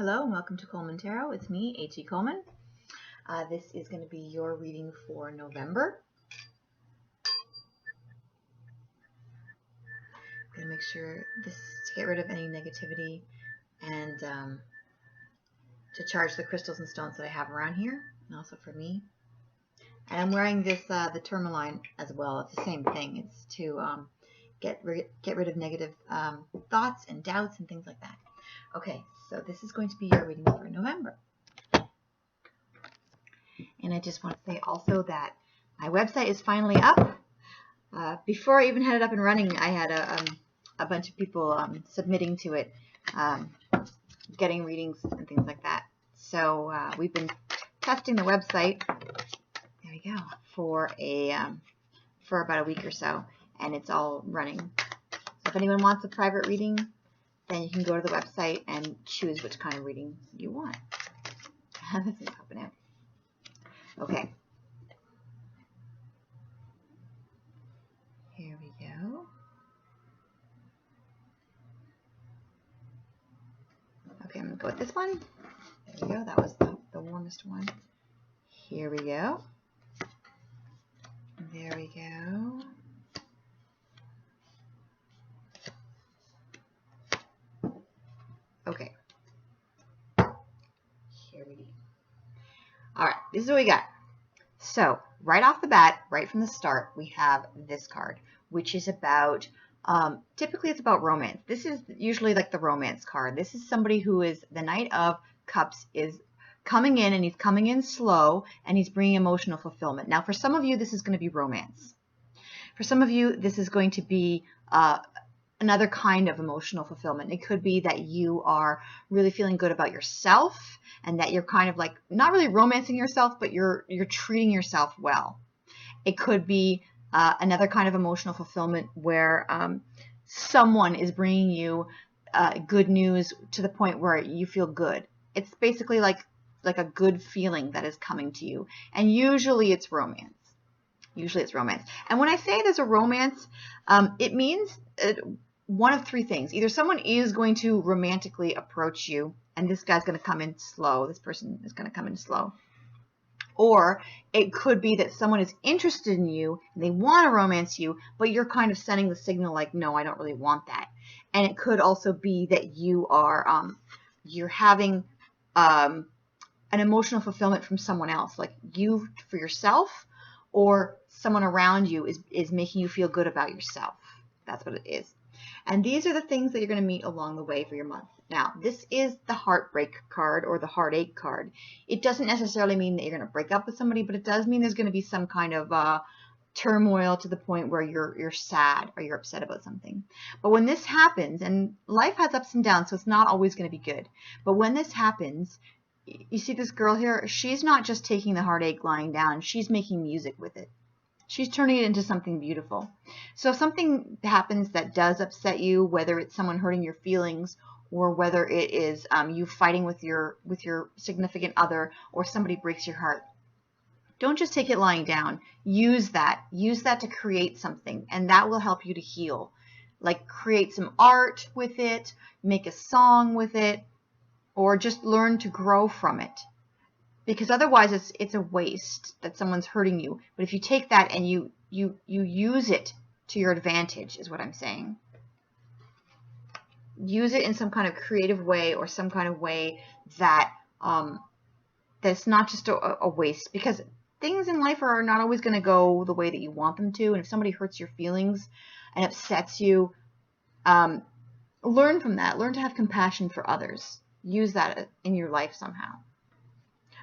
Hello and welcome to Coleman Tarot. It's me, H.E. Coleman. This is going to be your reading for November. I'm going to make sure this to get rid of any negativity and to charge the crystals and stones that I have around here, and also for me. And I'm wearing this the tourmaline as well. It's the same thing. It's to get rid of negative thoughts and doubts and things like that. Okay, so this is going to be your reading for November. And I just want to say also that my website is finally up. Before I even had it up and running, I had a bunch of people submitting to it, getting readings and things like that. So we've been testing the website. There we go, for about a week or so, and it's all running. So if anyone wants a private reading, then you can go to the website and choose which kind of reading you want. This is popping out. Okay. Here we go. Okay, I'm going to go with this one. There we go. That was the warmest one. Here we go. There we go. Okay. Here we go. All right, this is what we got. So right off the bat, right from the start, we have this card, which is about, typically it's about romance. This is usually like the romance card. This is somebody who is, the Knight of Cups is coming in, and he's coming in slow, and he's bringing emotional fulfillment. Now, for some of you, this is going to be romance. For some of you, this is going to be another kind of emotional fulfillment. It could be that you are really feeling good about yourself, and that you're kind of like not really romancing yourself, but you're treating yourself well. It could be another kind of emotional fulfillment where someone is bringing you good news to the point where you feel good. It's basically like a good feeling that is coming to you, and usually it's romance. Usually it's romance. And when I say there's a romance, it means one of three things. Either someone is going to romantically approach you, and this guy's going to come in slow. This person is going to come in slow. Or it could be that someone is interested in you, and they want to romance you, but you're kind of sending the signal like, no, I don't really want that. And it could also be that you are, you're having an emotional fulfillment from someone else, like you for yourself, or someone around you is making you feel good about yourself. That's what it is. And these are the things that you're going to meet along the way for your month. Now, this is the heartbreak card or the heartache card. It doesn't necessarily mean that you're going to break up with somebody, but it does mean there's going to be some kind of turmoil to the point where you're sad or you're upset about something. But when this happens, and life has ups and downs, so it's not always going to be good. But when this happens, you see this girl here, she's not just taking the heartache lying down, she's making music with it. She's turning it into something beautiful. So if something happens that does upset you, whether it's someone hurting your feelings, or whether it is you fighting with your significant other, or somebody breaks your heart, don't just take it lying down. Use that to create something, and that will help you to heal. Like create some art with it, make a song with it, or just learn to grow from it. Because otherwise it's a waste that someone's hurting you. But if you take that and you use it to your advantage, is what I'm saying. Use it in some kind of creative way, or some kind of way that that's not just a waste. Because things in life are not always going to go the way that you want them to. And if somebody hurts your feelings and upsets you, learn from that. Learn to have compassion for others. Use that in your life somehow.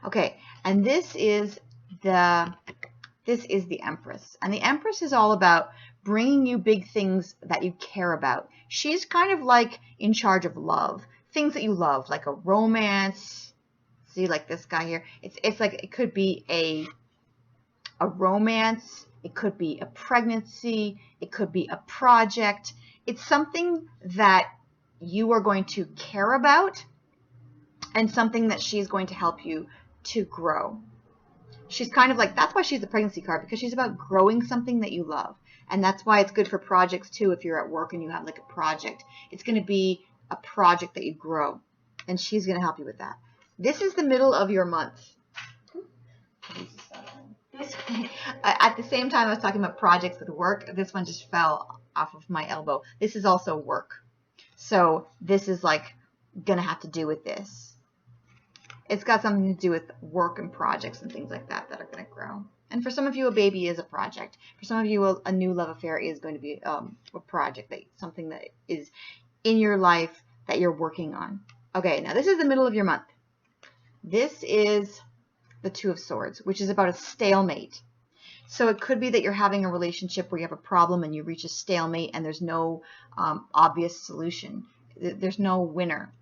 Okay, and this is the Empress. And the Empress is all about bringing you big things that you care about. She's kind of like in charge of love. Things that you love, like a romance. See, like this guy here. It's like it could be a romance. It could be a pregnancy. It could be a project. It's something that you are going to care about, and something that she's going to help you to grow. She's kind of like, that's why she's the pregnancy card, because she's about growing something that you love. And that's why it's good for projects too. If you're at work and you have like a project, it's going to be a project that you grow. and she's going to help you with that. This is the middle of your month. This, at the same time I was talking about projects with work, this one just fell off of my elbow. This is also work. So this is like going to have to do with this. It's got something to do with work and projects and things like that that are going to grow. And for some of you, a baby is a project. For some of you, a new love affair is going to be a project, something that is in your life that you're working on. Okay, now this is the middle of your month. This is the Two of Swords, which is about a stalemate. So it could be that you're having a relationship where you have a problem and you reach a stalemate and there's no obvious solution. There's no winner.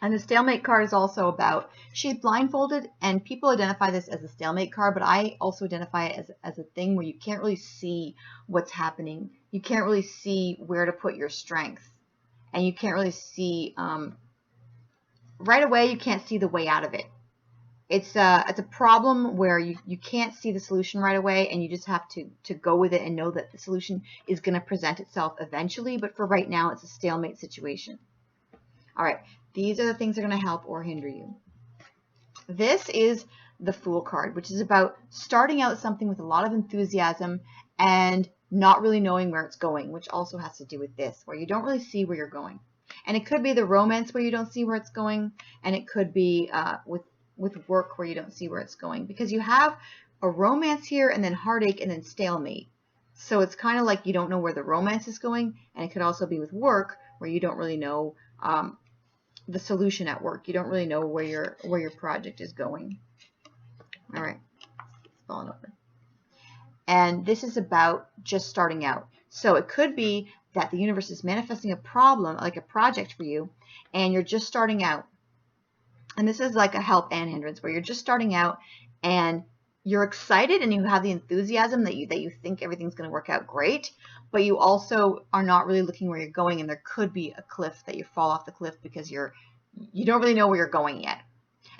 And the stalemate card is also about, she's blindfolded, and people identify this as a stalemate card, but I also identify it as a thing where you can't really see what's happening. You can't really see where to put your strength. And you can't really see, right away, you can't see the way out of it. It's a problem where you can't see the solution right away, and you just have to go with it and know that the solution is going to present itself eventually, but for right now, it's a stalemate situation. All right, these are the things that are going to help or hinder you. This is the Fool card, which is about starting out something with a lot of enthusiasm and not really knowing where it's going, which also has to do with this, where you don't really see where you're going. And it could be the romance where you don't see where it's going, and it could be with work where you don't see where it's going, because you have a romance here and then heartache and then stalemate. So it's kind of like you don't know where the romance is going, and it could also be with work where you don't really know the solution at work. You don't really know where your project is going. All right, it's falling over. And this is about just starting out. So it could be that the universe is manifesting a problem, like a project for you, and you're just starting out. And this is like a help and hindrance, where you're just starting out and you're excited and you have the enthusiasm that you think everything's going to work out great, but you also are not really looking where you're going, and there could be a cliff that you fall off the cliff because you don't really know where you're going yet.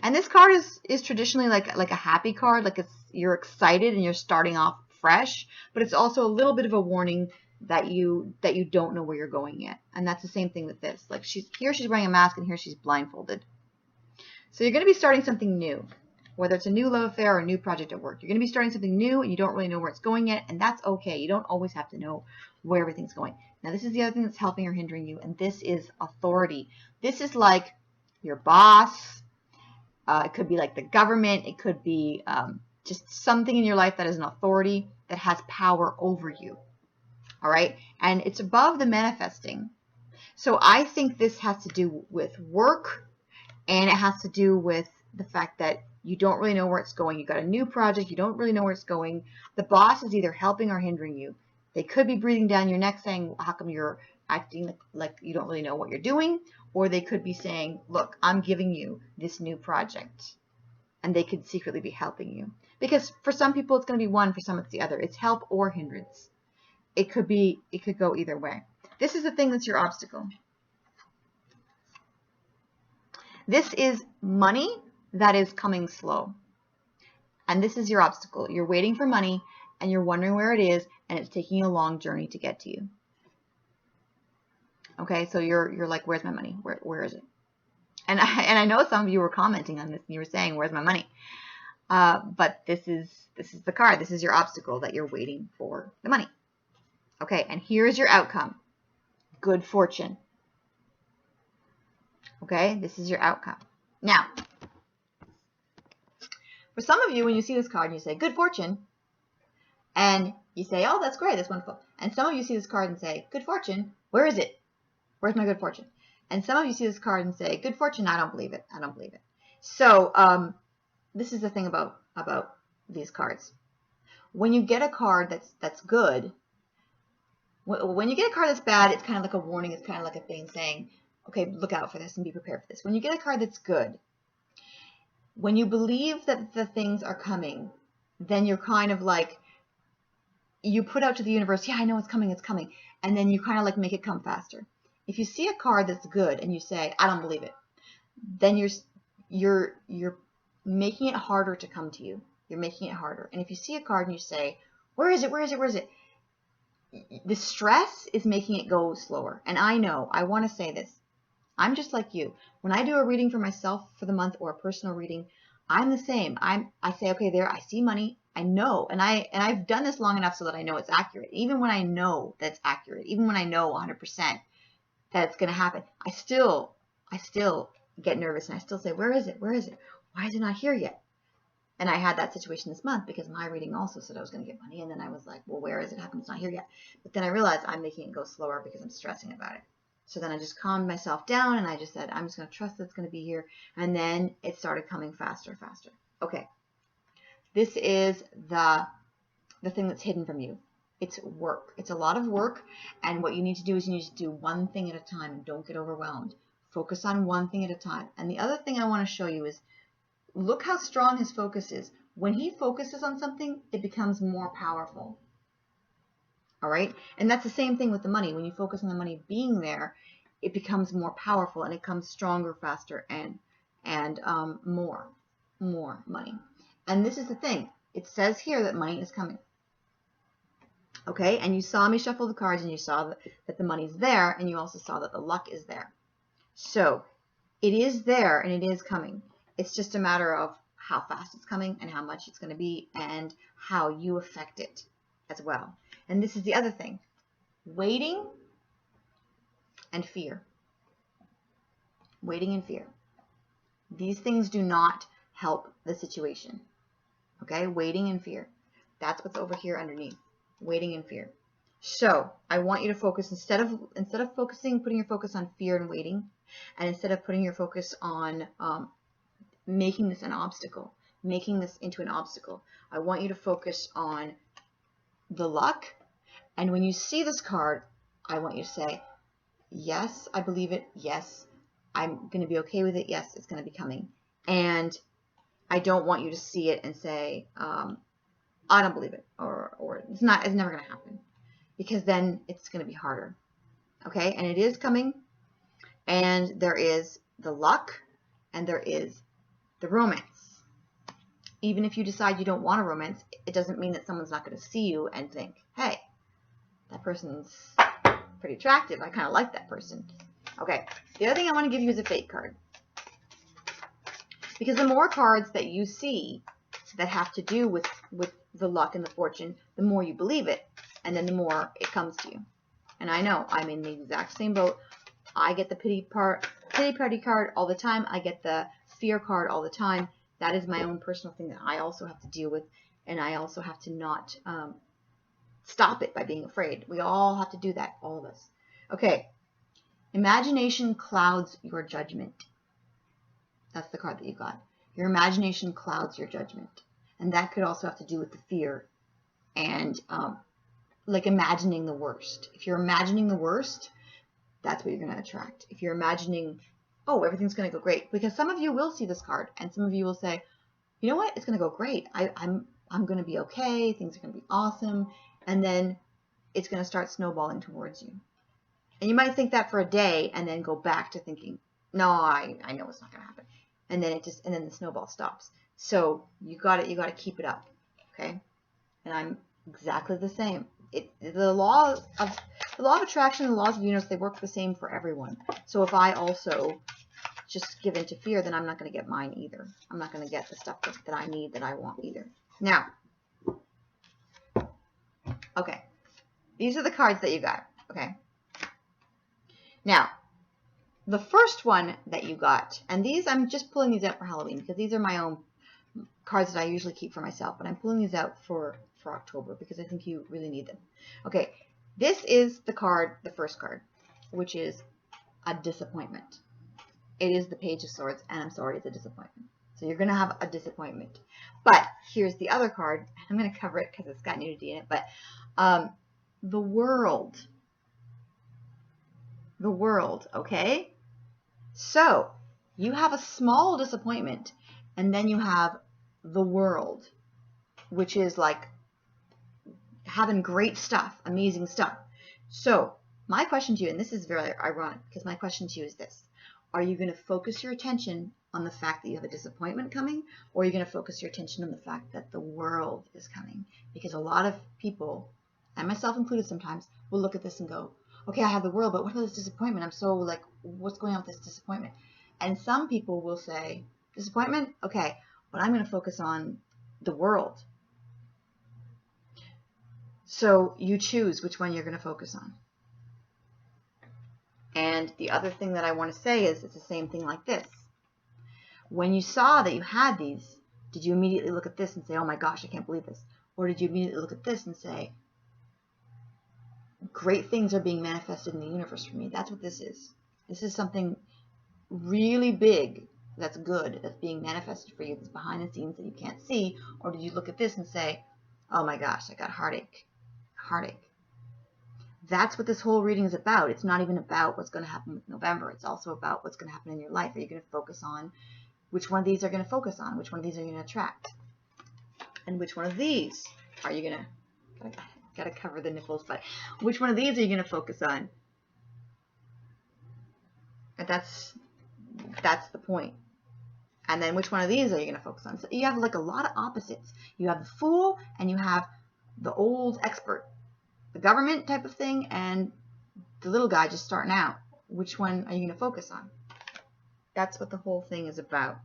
And this card is traditionally like a happy card, like you're excited and you're starting off fresh, but it's also a little bit of a warning that you don't know where you're going yet. And that's the same thing with this. Like she's wearing a mask, and here she's blindfolded. So you're going to be starting something new, whether it's a new love affair or a new project at work. You're going to be starting something new, and you don't really know where it's going yet, and that's okay. You don't always have to know where everything's going. Now, this is the other thing that's helping or hindering you, and this is authority. This is like your boss. It could be like the government. It could be just something in your life that is an authority that has power over you. All right? And it's above the manifesting. So I think this has to do with work, and it has to do with the fact that you don't really know where it's going. You got a new project. You don't really know where it's going. The boss is either helping or hindering you. They could be breathing down your neck saying, how come you're acting like you don't really know what you're doing? Or they could be saying, look, I'm giving you this new project. And they could secretly be helping you. Because for some people, it's going to be one. For some, it's the other. It's help or hindrance. It could go either way. This is the thing that's your obstacle. This is money that is coming slow. And this is your obstacle. You're waiting for money, and you're wondering where it is, and it's taking you a long journey to get to you. Okay, so you're like, where's my money? Where is it? And I know some of you were commenting on this, and you were saying, where's my money? But this is the card. This is your obstacle, that you're waiting for the money. Okay, and here's your outcome. Good fortune. Okay, this is your outcome. Now, for some of you, when you see this card and you say, good fortune, and you say, oh, that's great, that's wonderful. And some of you see this card and say, good fortune, where is it? Where's my good fortune? And some of you see this card and say, good fortune, I don't believe it. I don't believe it. So this is the thing about these cards. When you get a card that's good, when you get a card that's bad, it's kind of like a warning. It's kind of like a thing saying, okay, look out for this and be prepared for this. When you get a card that's good, when you believe that the things are coming, then you're kind of like, you put out to the universe, yeah, I know it's coming, and then you kind of like make it come faster. If you see a card that's good and you say, I don't believe it, then you're making it harder to come to you. You're making it harder. And if you see a card and you say, where is it, where is it, where is it? The stress is making it go slower. And I know, I want to say this. I'm just like you. When I do a reading for myself for the month or a personal reading, I'm the same. I say, okay, there, I see money. I know, and I've done this long enough so that I know it's accurate. Even when I know that's accurate, even when I know 100% that it's going to happen, I still get nervous and I still say, where is it? Where is it? Why is it not here yet? And I had that situation this month because my reading also said I was going to get money, and then I was like, well, where is it? How come it's not here yet? But then I realized I'm making it go slower because I'm stressing about it. So then I just calmed myself down and I just said, I'm just going to trust that it's going to be here. And then it started coming faster, faster. Okay. This is the thing that's hidden from you. It's work. It's a lot of work. And what you need to do is you need to do one thing at a time and don't get overwhelmed. Focus on one thing at a time. And the other thing I want to show you is, look how strong his focus is. When he focuses on something, it becomes more powerful. All right? And that's the same thing with the money. When you focus on the money being there, it becomes more powerful and it comes stronger, faster, and more money. And this is the thing. It says here that money is coming. Okay? And you saw me shuffle the cards and you saw that the money's there, and you also saw that the luck is there. So it is there and it is coming. It's just a matter of how fast it's coming and how much it's going to be and how you affect it as well. And this is the other thing. Waiting and fear. Waiting and fear. These things do not help the situation. Okay? Waiting and fear. That's what's over here underneath. Waiting and fear. So I want you to focus, instead of focusing, putting your focus on fear and waiting, and instead of putting your focus on making this an obstacle, making this into an obstacle, I want you to focus on the luck. And when you see this card, I want you to say, yes, I believe it. Yes, I'm going to be okay with it. Yes, it's going to be coming. And I don't want you to see it and say, I don't believe it, or it's never going to happen, because then it's going to be harder. Okay. And it is coming, and there is the luck, and there is the romance. Even if you decide you don't want a romance, it doesn't mean that someone's not going to see you and think, hey, that person's pretty attractive. I kind of like that person. Okay. The other thing I want to give you is a fate card. Because the more cards that you see that have to do with the luck and the fortune, the more you believe it, and then the more it comes to you. And I know I'm in the exact same boat. I get the pity party card all the time. I get the fear card all the time. That is my own personal thing that I also have to deal with, and I also have to not stop it by being afraid. We all have to do that, all of us. Okay. Imagination clouds your judgment. That's the card that you got. Your imagination clouds your judgment. And that could also have to do with the fear and like imagining the worst. If you're imagining the worst, that's what you're going to attract. If you're imagining, oh, everything's going to go great, because some of you will see this card and some of you will say, you know what, it's going to go great. I'm going to be okay. Things are going to be awesome. And then it's going to start snowballing towards you. And you might think that for a day and then go back to thinking, no, I know it's not going to happen. And then the snowball stops. So you got to keep it up. Okay. And I'm exactly the same. The law of attraction and the laws of the universe, they work the same for everyone. So if I also just give in to fear, then I'm not going to get mine either. I'm not going to get the stuff that I need, that I want either. Now, okay, these are the cards that you got. Okay. Now, the first one that you got, and these, I'm just pulling these out for Halloween because these are my own cards that I usually keep for myself, but I'm pulling these out for October because I think you really need them. Okay, this is the card, the first card, which is a disappointment. It is the Page of Swords, and I'm sorry, it's a disappointment. So you're going to have a disappointment. But here's the other card. I'm going to cover it because it's got nudity in it, but the World. The World, okay? So you have a small disappointment, and then you have the World, which is like having great stuff, amazing stuff. So my question to you, and this is very ironic, because my question to you is this: are you going to focus your attention on the fact that you have a disappointment coming, or are you going to focus your attention on the fact that the world is coming? Because a lot of people, and myself included sometimes, will look at this and go, okay, I have the world, but what about this disappointment? I'm so like, what's going on with this disappointment? And some people will say, disappointment? Okay, but I'm going to focus on the world. So you choose which one you're going to focus on. And the other thing that I want to say is it's the same thing like this. When you saw that you had these, did you immediately look at this and say, oh my gosh, I can't believe this? Or did you immediately look at this and say, great things are being manifested in the universe for me? That's what this is. This is something really big that's good, that's being manifested for you, that's behind the scenes that you can't see. Or did you look at this and say, oh my gosh, I got heartache. Heartache. That's what this whole reading is about. It's not even about what's going to happen with November. It's also about what's going to happen in your life. Are you going to focus on which one of these are going to focus on? Which one of these are you going to attract? And which one of these are you going to, got to cover the nipples, but which one of these are you going to focus on? And that's the point. And then which one of these are you going to focus on? So you have like a lot of opposites. You have the fool and you have the old expert, the government type of thing, and the little guy just starting out. Which one are you going to focus on? That's what the whole thing is about.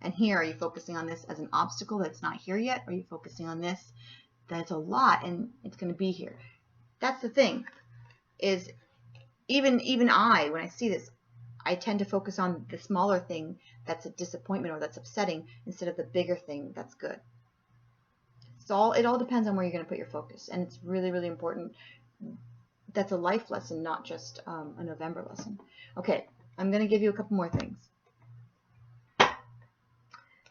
And here, are you focusing on this as an obstacle that's not here yet? Or are you focusing on this that's a lot and it's going to be here? That's the thing, is even I, when I see this, I tend to focus on the smaller thing that's a disappointment or that's upsetting instead of the bigger thing that's good. It all depends on where you're going to put your focus. And it's really, really important. That's a life lesson, not just a November lesson. Okay, I'm going to give you a couple more things.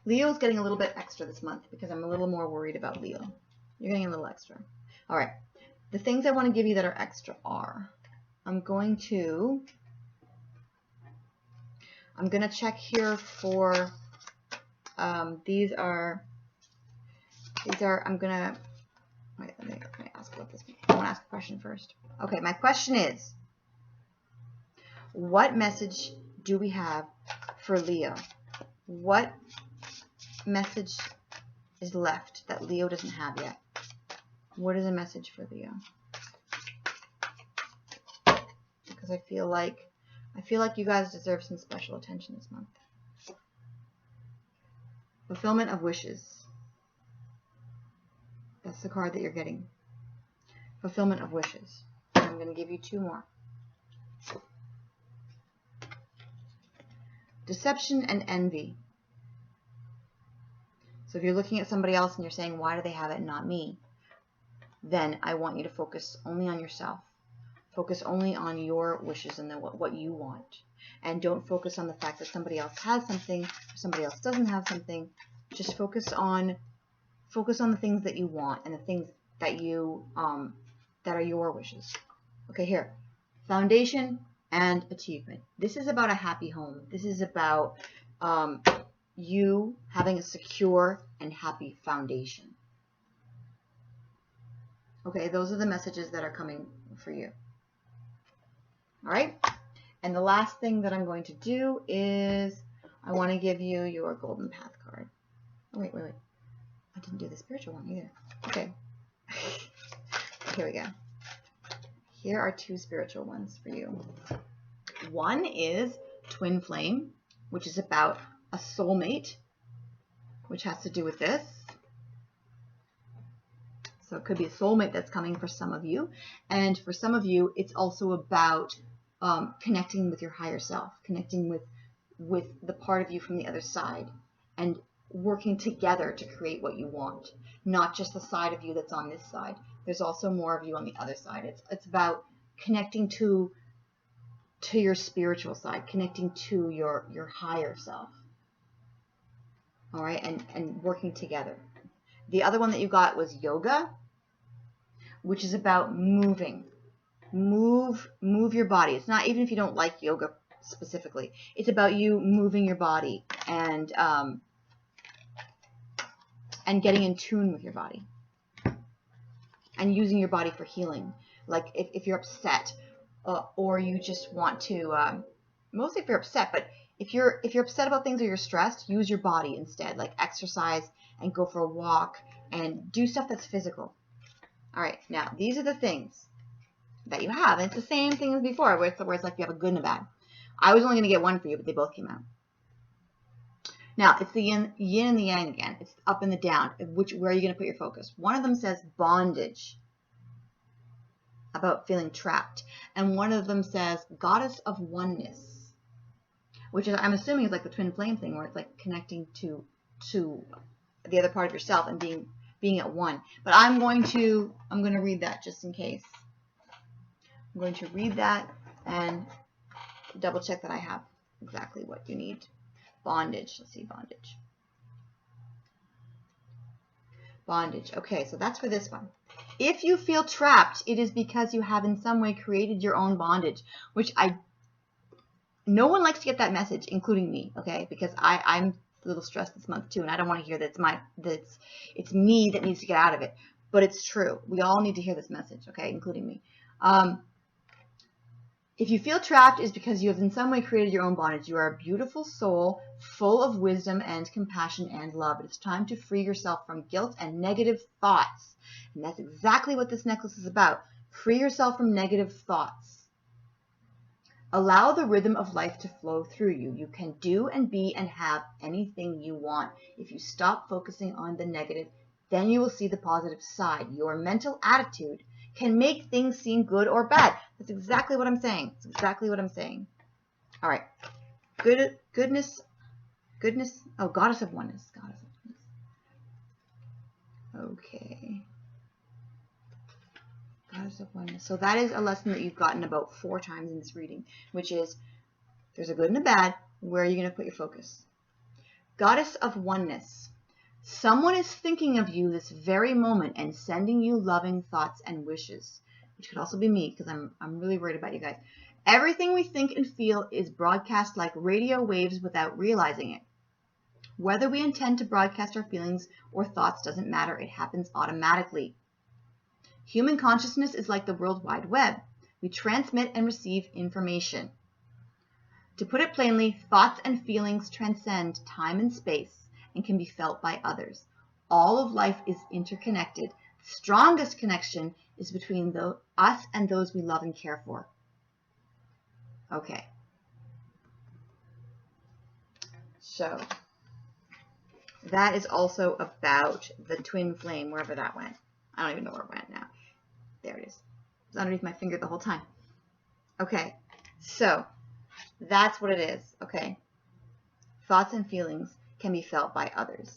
Leo's getting a little bit extra this month because I'm a little more worried about Leo. You're getting a little extra. All right. The things I want to give you that are extra are, I'm going to check here for, I'm going to, wait, let me ask what this means. I want to ask a question first. Okay, my question is, what message do we have for Leo? What message is left that Leo doesn't have yet? What is a message for Leo? Because I feel like you guys deserve some special attention this month. Fulfillment of wishes. That's the card that you're getting. Fulfillment of wishes. I'm going to give you two more. Deception and envy. So if you're looking at somebody else and you're saying, why do they have it and not me? Then I want you to focus only on yourself. Focus only on your wishes and what you want. And don't focus on the fact that somebody else has something or somebody else doesn't have something. Just focus on the things that you want and the things that you that are your wishes. Okay, here. Foundation and achievement. This is about a happy home. This is about you having a secure and happy foundation. Okay, those are the messages that are coming for you. All right? And the last thing that I'm going to do is I want to give you your Golden Path card. Oh, wait. I didn't do the spiritual one either. Okay. Here we go. Here are two spiritual ones for you. One is Twin Flame, which is about a soulmate, which has to do with this. So it could be a soulmate that's coming for some of you. And for some of you, it's also about connecting with your higher self, connecting with the part of you from the other side, and working together to create what you want. Not just the side of you that's on this side. There's also more of you on the other side. It's about connecting to your spiritual side, connecting to your higher self. All right, and working together. The other one that you got was yoga, which is about moving. Move your body. It's not, even if you don't like yoga specifically, it's about you moving your body and getting in tune with your body and using your body for healing. Like if you're upset or you just want to, mostly if you're upset, but if you're upset about things or you're stressed, use your body instead. Like exercise and go for a walk and do stuff that's physical. All right, now these are the things. that you have. And it's the same thing as before, where it's like you have a good and a bad. I was only going to get one for you, but they both came out. Now, it's the yin and the yang again. It's up and the down. Where are you going to put your focus? One of them says bondage, about feeling trapped. And one of them says goddess of oneness, which is, I'm assuming, is like the twin flame thing, where it's like connecting to the other part of yourself and being at one. But I'm going to read that just in case. I'm going to read that and double check that I have exactly what you need. Bondage. Let's see, bondage. Bondage. Okay, so that's for this one. If you feel trapped, it is because you have in some way created your own bondage, which no one likes to get that message, including me, okay? Because I'm a little stressed this month too, and I don't want to hear that it's me that needs to get out of it. But it's true. We all need to hear this message, okay, including me. If you feel trapped, it's because you have in some way created your own bondage. You are a beautiful soul, full of wisdom and compassion and love. It's time to free yourself from guilt and negative thoughts. And that's exactly what this necklace is about. Free yourself from negative thoughts. Allow the rhythm of life to flow through you. You can do and be and have anything you want. If you stop focusing on the negative, then you will see the positive side. Your mental attitude can make things seem good or bad. That's exactly what I'm saying. It's exactly what I'm saying. All right. Goodness. Oh, goddess of oneness. Goddess of oneness. Okay. Goddess of oneness. So that is a lesson that you've gotten about 4 times in this reading, which is there's a good and a bad. Where are you going to put your focus? Goddess of oneness. Someone is thinking of you this very moment and sending you loving thoughts and wishes, which could also be me, because I'm really worried about you guys. Everything we think and feel is broadcast like radio waves without realizing it. Whether we intend to broadcast our feelings or thoughts doesn't matter. It happens automatically. Human consciousness is like the World Wide Web. We transmit and receive information. To put it plainly, thoughts and feelings transcend time and space and can be felt by others. All of life is interconnected. The strongest connection is between us and those we love and care for. Okay. So that is also about the twin flame, wherever that went. I don't even know where it went now. There it is. It was underneath my finger the whole time. Okay. So that's what it is. Okay. Thoughts and feelings can be felt by others.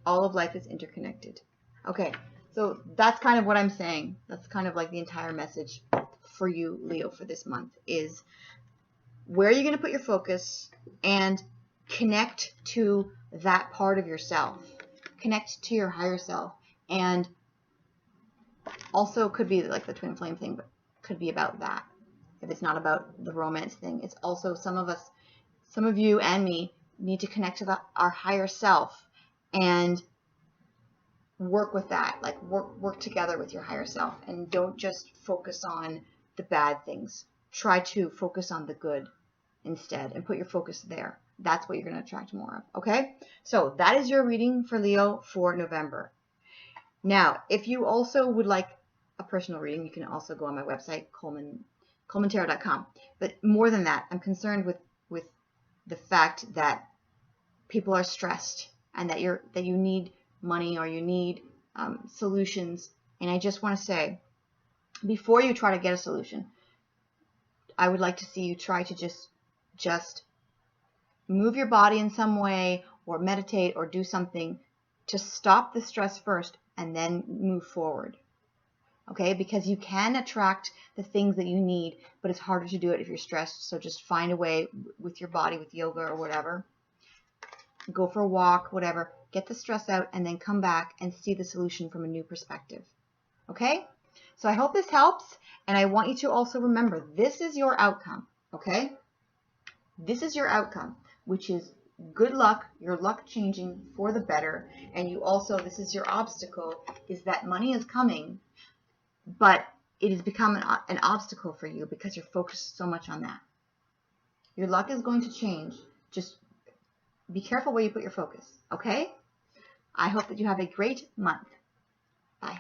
All of life is interconnected. Okay, so that's kind of what I'm saying. That's kind of like the entire message for you, Leo, for this month is where are you going to put your focus and connect to that part of yourself. Connect to your higher self. And also could be like the twin flame thing, but could be about that. If it's not about the romance thing, it's also some of you and me need to connect to our higher self and work with that, like work together with your higher self, and don't just focus on the bad things. Try to focus on the good instead and put your focus there. That's what you're going to attract more of. Okay, so that is your reading for Leo for November. Now, if you also would like a personal reading, you can also go on my website, colemantarot.com. But more than that, I'm concerned with the fact that people are stressed and that you need money or you need solutions. And I just want to say, before you try to get a solution, I would like to see you try to just move your body in some way or meditate or do something to stop the stress first and then move forward. Okay, because you can attract the things that you need, but it's harder to do it if you're stressed. So just find a way with your body, with yoga or whatever. Go for a walk, whatever. Get the stress out and then come back and see the solution from a new perspective. Okay? So I hope this helps. And I want you to also remember, this is your outcome. Okay? This is your outcome, which is good luck, your luck changing for the better. And you also, this is your obstacle, is that money is coming, but it has become an obstacle for you because you're focused so much on that. Your luck is going to change. Just be careful where you put your focus, okay? I hope that you have a great month. Bye.